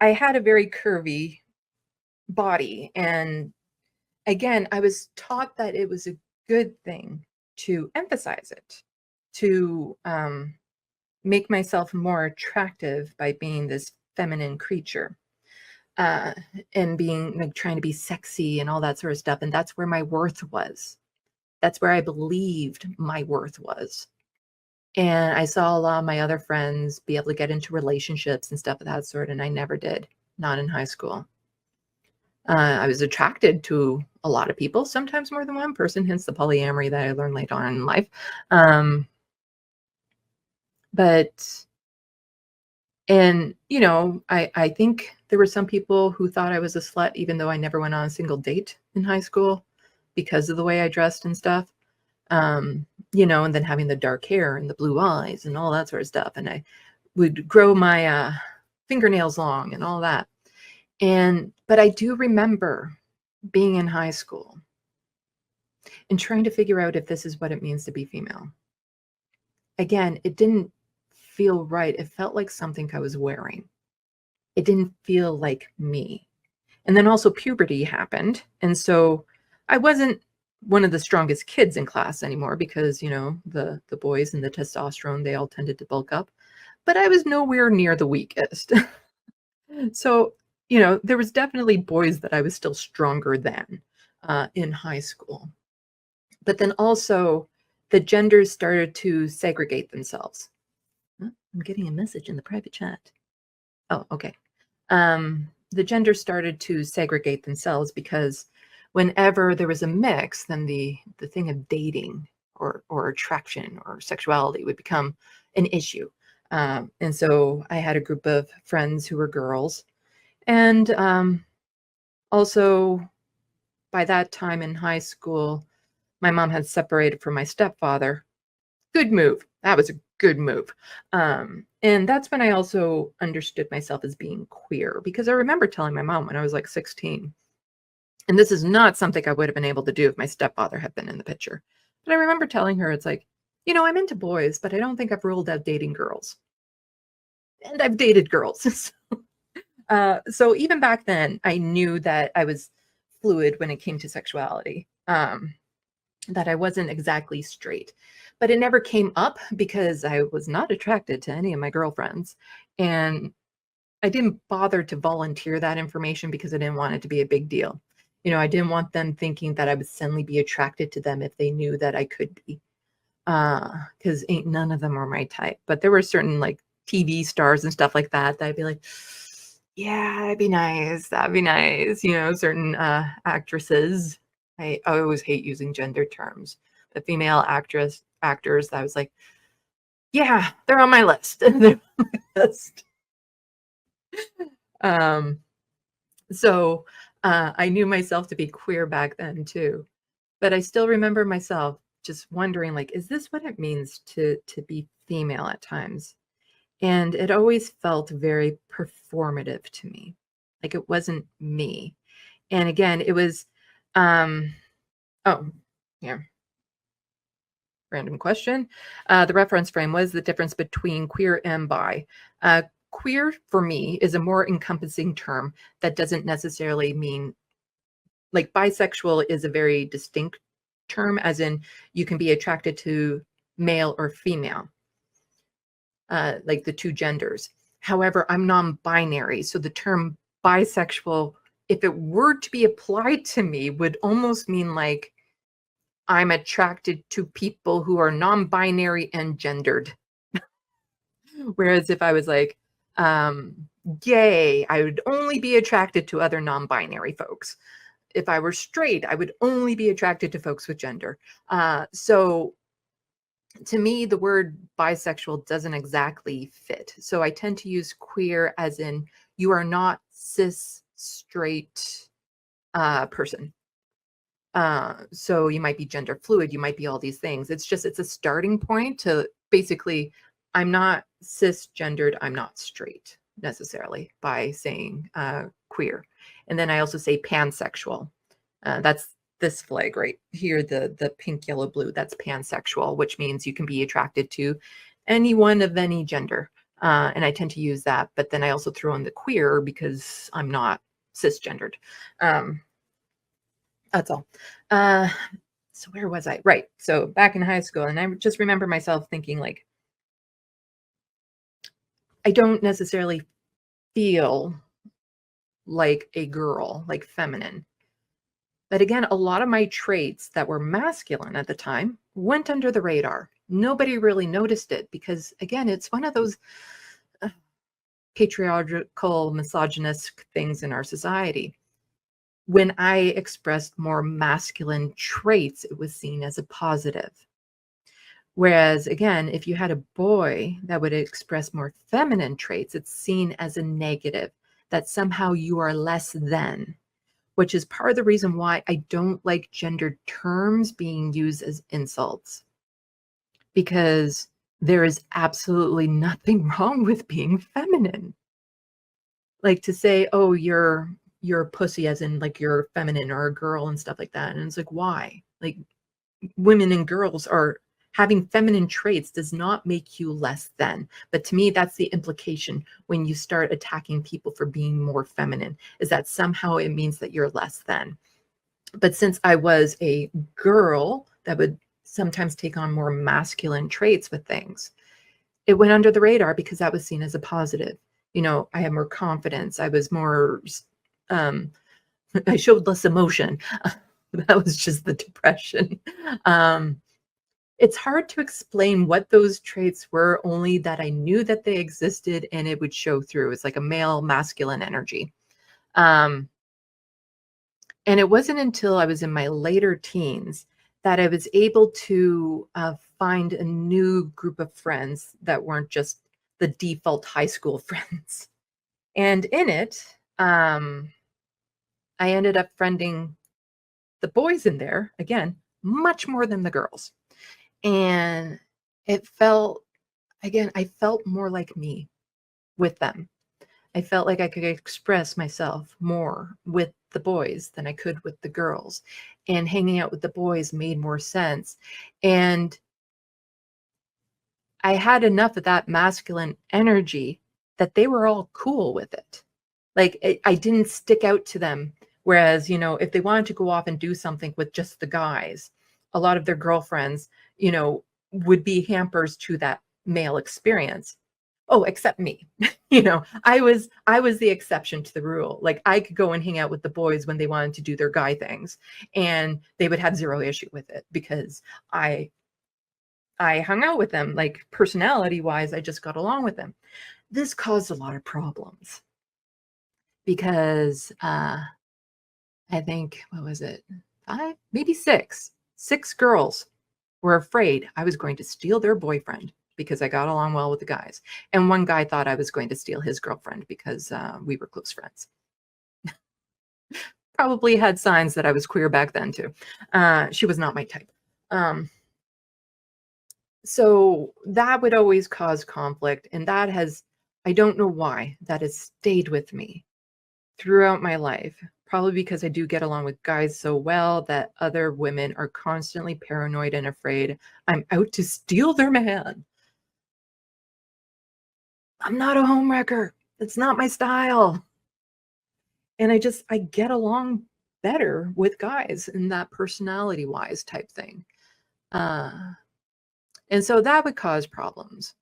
I had a very curvy body. And again, I was taught that it was a good thing to emphasize it, to make myself more attractive by being this feminine creature, uh, and being like trying to be sexy and all that sort of stuff. And that's where my worth was. That's where I believed my worth was. And I saw a lot of my other friends be able to get into relationships and stuff of that sort, and I never did, not in high school. I was attracted to a lot of people, sometimes more than one person, hence the polyamory that I learned later on in life. But, and, you know, I think there were some people who thought I was a slut, even though I never went on a single date in high school because of the way I dressed and stuff. You know, and then having the dark hair and the blue eyes and all that sort of stuff. And I would grow my fingernails long and all that. But I do remember being in high school and trying to figure out if this is what it means to be female. Again, it didn't feel right. It felt like something I was wearing. It didn't feel like me. And then also puberty happened. And so I wasn't one of the strongest kids in class anymore because, you know, the boys and the testosterone, they all tended to bulk up. But I was nowhere near the weakest. So, you know, there was definitely boys that I was still stronger than in high school. But then also the genders started to segregate themselves. Oh, I'm getting a message in the private chat. Oh, okay. The genders started to segregate themselves because whenever there was a mix, then the thing of dating or attraction or sexuality would become an issue. And so I had a group of friends who were girls. And also by that time in high school, my mom had separated from my stepfather. Good move. That was a good move. And that's when I also understood myself as being queer, because I remember telling my mom when I was like 16, and this is not something I would have been able to do if my stepfather had been in the picture. But I remember telling her, it's like, you know, I'm into boys, but I don't think I've ruled out dating girls. And I've dated girls. So even back then, I knew that I was fluid when it came to sexuality, that I wasn't exactly straight. But it never came up because I was not attracted to any of my girlfriends. And I didn't bother to volunteer that information because I didn't want it to be a big deal. You know, I didn't want them thinking that I would suddenly be attracted to them if they knew that I could be. Because ain't none of them were my type. But there were certain like TV stars and stuff like that that I'd be like, yeah, that'd be nice. That'd be nice. You know, certain actresses. I always hate using gender terms. The female actors, I was like, yeah, they're on my list. They're on my list. So I knew myself to be queer back then too. But I still remember myself just wondering, like, is this what it means to be female at times? And it always felt very performative to me. Like it wasn't me. And again, it was oh, yeah. Random question. The reference frame was the difference between queer and bi. Queer for me is a more encompassing term that doesn't necessarily mean, like, bisexual is a very distinct term, as in you can be attracted to male or female, like the two genders. However, I'm non-binary, so the term bisexual, if it were to be applied to me, would almost mean like I'm attracted to people who are non-binary and gendered. Whereas if I was like gay, I would only be attracted to other non-binary folks. If I were straight, I would only be attracted to folks with gender. So to me, the word bisexual doesn't exactly fit. So I tend to use queer as in you are not cis straight person. So you might be gender fluid, you might be all these things. It's a starting point to basically, I'm not cisgendered, I'm not straight necessarily by saying queer. And then I also say pansexual. That's this flag right here, the pink, yellow, blue, that's pansexual, which means you can be attracted to anyone of any gender. And I tend to use that, but then I also throw in the queer because I'm not cisgendered. That's all. Uh, so where was I? Right. So back in high school, and I just remember myself thinking like, I don't necessarily feel like a girl, like feminine. But again, a lot of my traits that were masculine at the time went under the radar. Nobody really noticed it because, again, it's one of those uh, patriarchal, misogynistic things in our society. When I expressed more masculine traits, it was seen as a positive. Whereas, again, if you had a boy that would express more feminine traits, it's seen as a negative, that somehow you are less than, which is part of the reason why I don't like gendered terms being used as insults, because there is absolutely nothing wrong with being feminine. Like to say, oh, you're a pussy, as in like you're feminine or a girl and stuff like that. And it's like, why? Like women and girls are having feminine traits does not make you less than. But to me, that's the implication when you start attacking people for being more feminine, is that somehow it means that you're less than. But since I was a girl that would sometimes take on more masculine traits with things, it went under the radar because that was seen as a positive. You know, I had more confidence. I was more, um, I showed less emotion. That was just the depression. It's hard to explain what those traits were, only that I knew that they existed and it would show through. It's like a male masculine energy. Um, and it wasn't until I was in my later teens that I was able to find a new group of friends that weren't just the default high school friends. And in it, I ended up friending the boys in there, again, much more than the girls. And it felt, again, I felt more like me with them. I felt like I could express myself more with the boys than I could with the girls. And hanging out with the boys made more sense. And I had enough of that masculine energy that they were all cool with it. Like I didn't stick out to them. Whereas, you know, if they wanted to go off and do something with just the guys, a lot of their girlfriends, you know, would be hampers to that male experience. Oh, except me. You know, I was the exception to the rule. Like I could go and hang out with the boys when they wanted to do their guy things, and they would have zero issue with it because I hung out with them. Like personality wise, I just got along with them. This caused a lot of problems because I think, what was it? 5, maybe 6. 6 girls were afraid I was going to steal their boyfriend because I got along well with the guys. And one guy thought I was going to steal his girlfriend because we were close friends. Probably had signs that I was queer back then too. She was not my type. So that would always cause conflict. And that has, I don't know why, that has stayed with me throughout my life. Probably because I do get along with guys so well that other women are constantly paranoid and afraid I'm out to steal their man. I'm not a homewrecker. That's not my style. And I get along better with guys in that personality wise type thing. And so that would cause problems.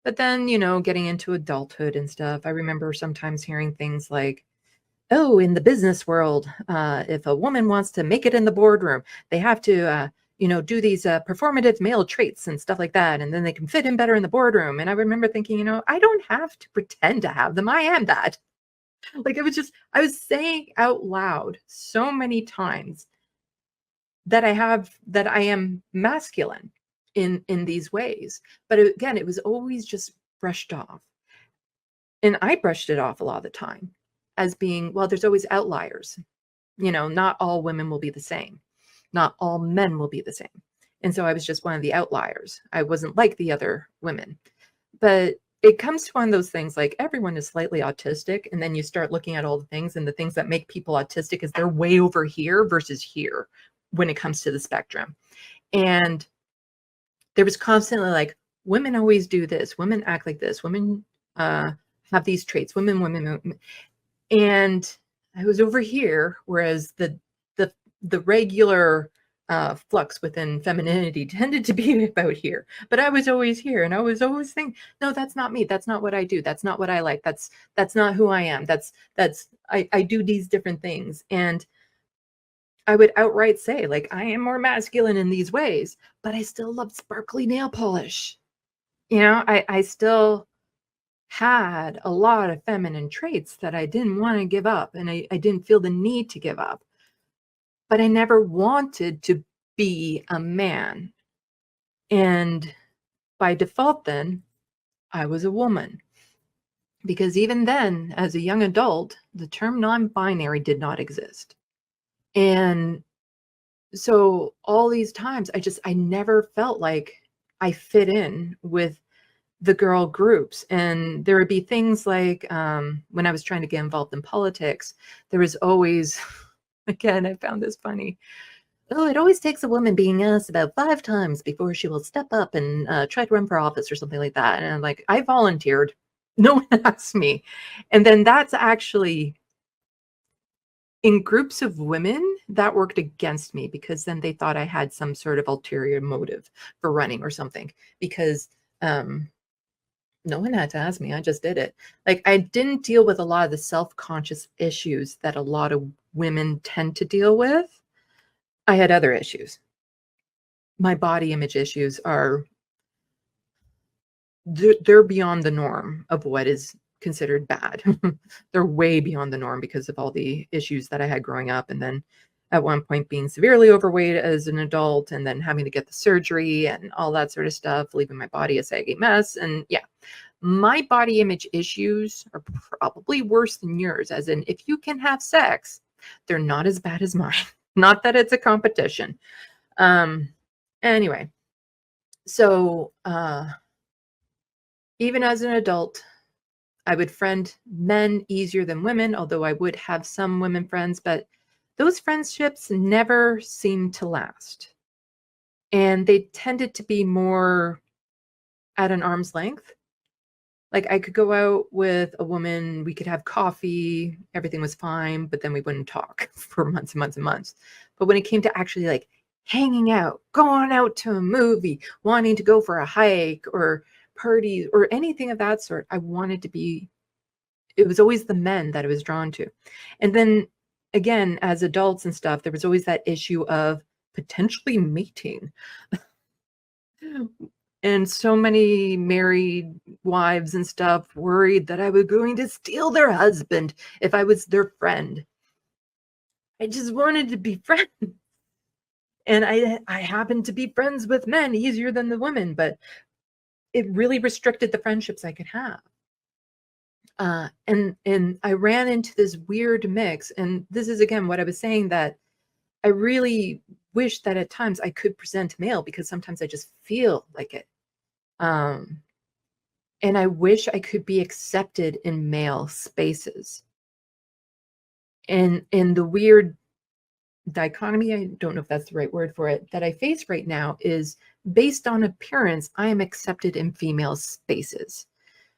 But then, you know, getting into adulthood and stuff, I remember sometimes hearing things like, oh, in the business world, if a woman wants to make it in the boardroom, they have to, you know, do these performative male traits and stuff like that. And then they can fit in better in the boardroom. And I remember thinking, you know, I don't have to pretend to have them. I am that. Like it was just, I was saying out loud so many times that I am masculine in these ways. But again, it was always just brushed off. And I brushed it off a lot of the time as being, well, there's always outliers. You know, not all women will be the same. Not all men will be the same. And so I was just one of the outliers. I wasn't like the other women. But it comes to one of those things like everyone is slightly autistic. And then you start looking at all the things, and the things that make people autistic is they're way over here versus here when it comes to the spectrum. And there was constantly like, women always do this, women act like this, women have these traits, women. And I was over here, whereas the regular flux within femininity tended to be about here. But I was always here, and I was always thinking, no, that's not me. That's not what I do. That's not what I like. That's not who I am. I do these different things. And I would outright say, like, I am more masculine in these ways, but I still love sparkly nail polish. I still had a lot of feminine traits that I didn't want to give up, and I didn't feel the need to give up. But I never wanted to be a man. And by default, then, I was a woman. Because even then, as a young adult, the term non-binary did not exist. And so all these times, I never felt like I fit in with the girl groups. And there would be things like when I was trying to get involved in politics, there was always, again, I found this funny. Oh, it always takes a woman being asked about 5 times before she will step up and try to run for office or something like that. And I'm like, I volunteered. No one asked me. And then that's actually in groups of women that worked against me, because then they thought I had some sort of ulterior motive for running or something, because no one had to ask me. I just did it. Like, I didn't deal with a lot of the self-conscious issues that a lot of women tend to deal with. I had other issues. My body image issues they're beyond the norm of what is considered bad. They're way beyond the norm because of all the issues that I had growing up. And then at one point being severely overweight as an adult, and then having to get the surgery and all that sort of stuff, leaving my body a saggy mess. And yeah, my body image issues are probably worse than yours, as in, if you can have sex, they're not as bad as mine. Not that it's a competition. Anyway, so even as an adult, I would friend men easier than women, although I would have some women friends, but those friendships never seemed to last. And they tended to be more at an arm's length. Like, I could go out with a woman, we could have coffee, everything was fine, but then we wouldn't talk for months and months and months. But when it came to actually like hanging out, going out to a movie, wanting to go for a hike or parties or anything of that sort, I wanted to be, it was always the men that I was drawn to. And then again, as adults and stuff, there was always that issue of potentially mating. And so many married wives and stuff worried that I was going to steal their husband if I was their friend. I just wanted to be friends. And I happened to be friends with men easier than the women, but it really restricted the friendships I could have. And I ran into this weird mix. And this is, again, what I was saying, that I really wish that at times I could present male, because sometimes I just feel like it. And I wish I could be accepted in male spaces. And in the weird dichotomy, I don't know if that's the right word for it, that I face right now is, based on appearance, I am accepted in female spaces.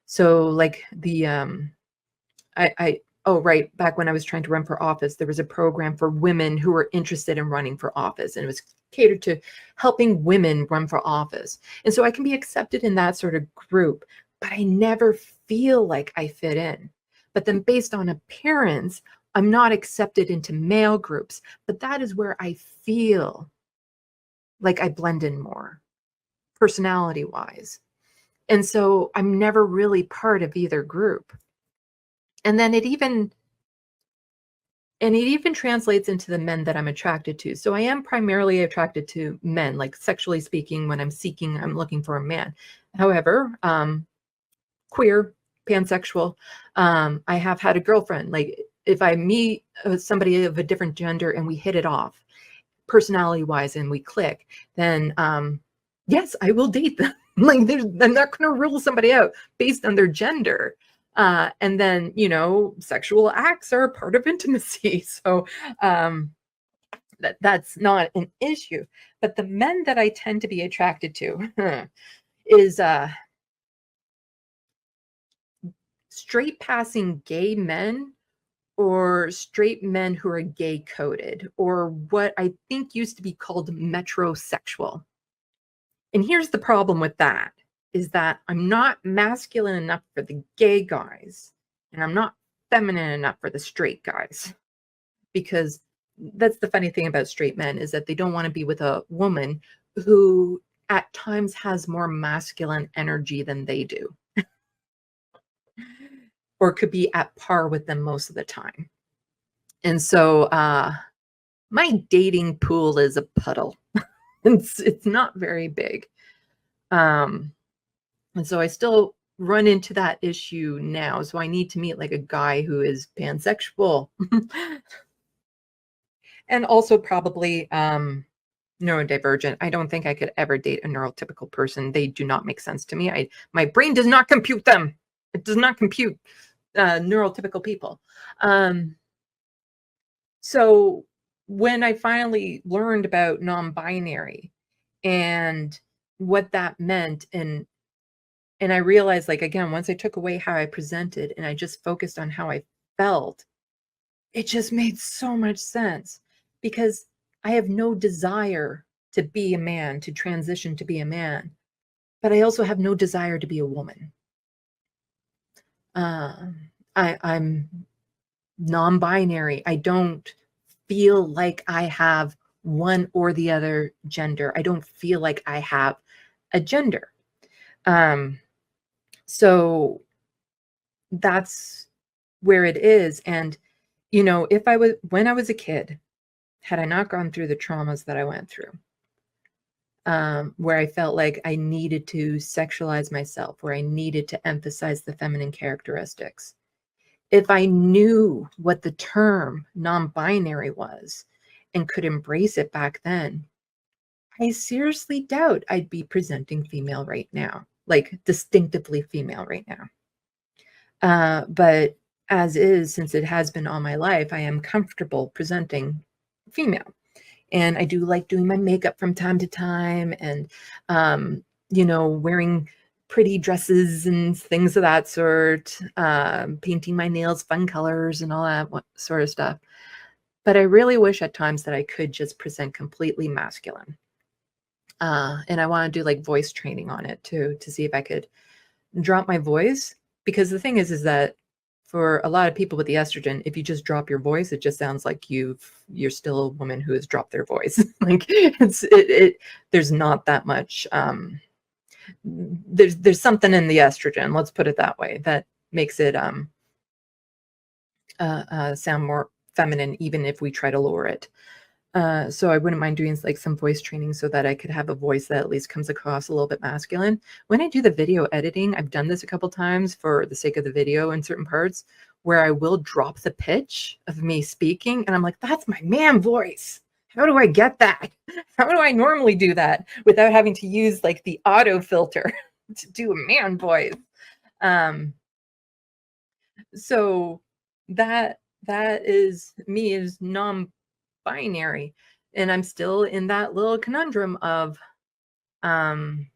So like right, back when I was trying to run for office, there was a program for women who were interested in running for office, and it was catered to helping women run for office. And so I can be accepted in that sort of group, but I never feel like I fit in. But then based on appearance, I'm not accepted into male groups, but that is where I feel like I blend in more, personality-wise. And so I'm never really part of either group. And then it even translates into the men that I'm attracted to. So I am primarily attracted to men, like sexually speaking. When I'm looking for a man. However, queer, pansexual, I have had a girlfriend. Like, if I meet somebody of a different gender and we hit it off, personality-wise, and we click, then yes, I will date them. Like, I'm not going to rule somebody out based on their gender. And then, sexual acts are a part of intimacy. So that's not an issue. But the men that I tend to be attracted to, is straight passing gay men or straight men who are gay coded, or what I think used to be called metrosexual. And here's the problem with that, is that I'm not masculine enough for the gay guys, and I'm not feminine enough for the straight guys. Because that's the funny thing about straight men, is that they don't want to be with a woman who at times has more masculine energy than they do, or could be at par with them most of the time. And so my dating pool is a puddle. It's not very big. And so I still run into that issue now. So I need to meet like a guy who is pansexual. And also probably neurodivergent. I don't think I could ever date a neurotypical person. They do not make sense to me. My brain does not compute them. It does not compute neurotypical people. So when I finally learned about non-binary and what that meant, and I realized, like, again, once I took away how I presented and I just focused on how I felt, it just made so much sense, because I have no desire to be a man, to transition to be a man, but I also have no desire to be a woman. I'm non-binary. I don't feel like I have one or the other gender. I don't feel like I have a gender. So that's where it is. And, when I was a kid, had I not gone through the traumas that I went through, where I felt like I needed to sexualize myself, where I needed to emphasize the feminine characteristics, if I knew what the term non-binary was and could embrace it back then, I seriously doubt I'd be presenting female right now, like distinctively female right now. But as is, since it has been all my life, I am comfortable presenting female. And I do like doing my makeup from time to time, and, wearing pretty dresses and things of that sort, painting my nails fun colors and all that sort of stuff. But I really wish at times that I could just present completely masculine. And I want to do like voice training on it too, to see if I could drop my voice. Because the thing is that for a lot of people with the estrogen, if you just drop your voice, it just sounds like you're still a woman who has dropped their voice. Like there's not that much, there's something in the estrogen, let's put it that way, that makes it sound more feminine, even if we try to lower it. So I wouldn't mind doing like some voice training so that I could have a voice that at least comes across a little bit masculine. When I do the video editing, I've done this a couple times for the sake of the video in certain parts, where I will drop the pitch of me speaking, and I'm like, that's my man voice. How do I get that? How do I normally do that without having to use like the auto filter to do a man voice? So that is me, is non-binary, and I'm still in that little conundrum of, I'm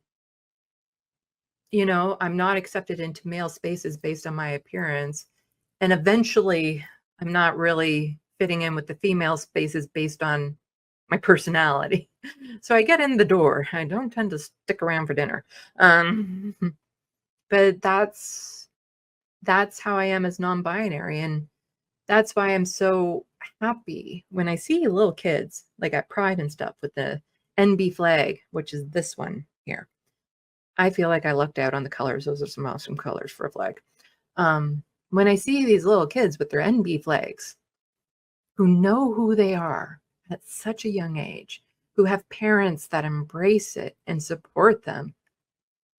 not accepted into male spaces based on my appearance, and eventually I'm not really fitting in with the female spaces based on my personality. So I get in the door. I don't tend to stick around for dinner. But that's how I am as non-binary, and that's why I'm so happy when I see little kids like at Pride and stuff with the NB flag, which is this one here. I feel like I lucked out on the colors. Those are some awesome colors for a flag. When I see these little kids with their NB flags, who know who they are at such a young age, who have parents that embrace it and support them,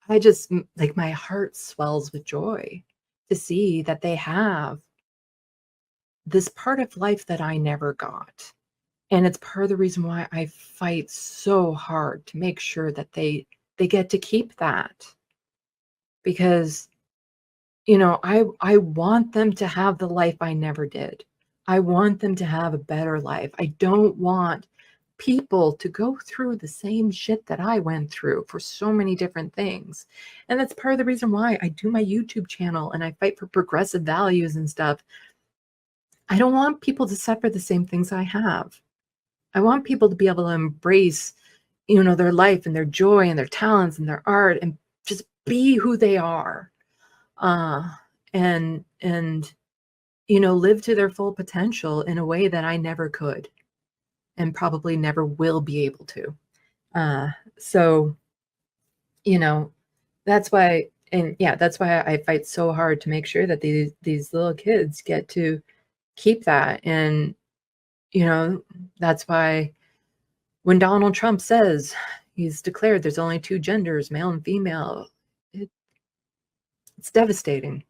I just, like, my heart swells with joy to see that they have this part of life that I never got. And it's part of the reason why I fight so hard to make sure that they get to keep that. Because, I want them to have the life I never did. I want them to have a better life. I don't want people to go through the same shit that I went through for so many different things. And that's part of the reason why I do my YouTube channel and I fight for progressive values and stuff. I don't want people to suffer the same things I have. I want people to be able to embrace, their life and their joy and their talents and their art and just be who they are. Uh, and live to their full potential in a way that I never could and probably never will be able to. So, you know, that's why, and yeah, that's why I fight so hard to make sure that these little kids get to keep that. And, that's why when Donald Trump says he's declared there's only two genders, male and female, it, it's devastating.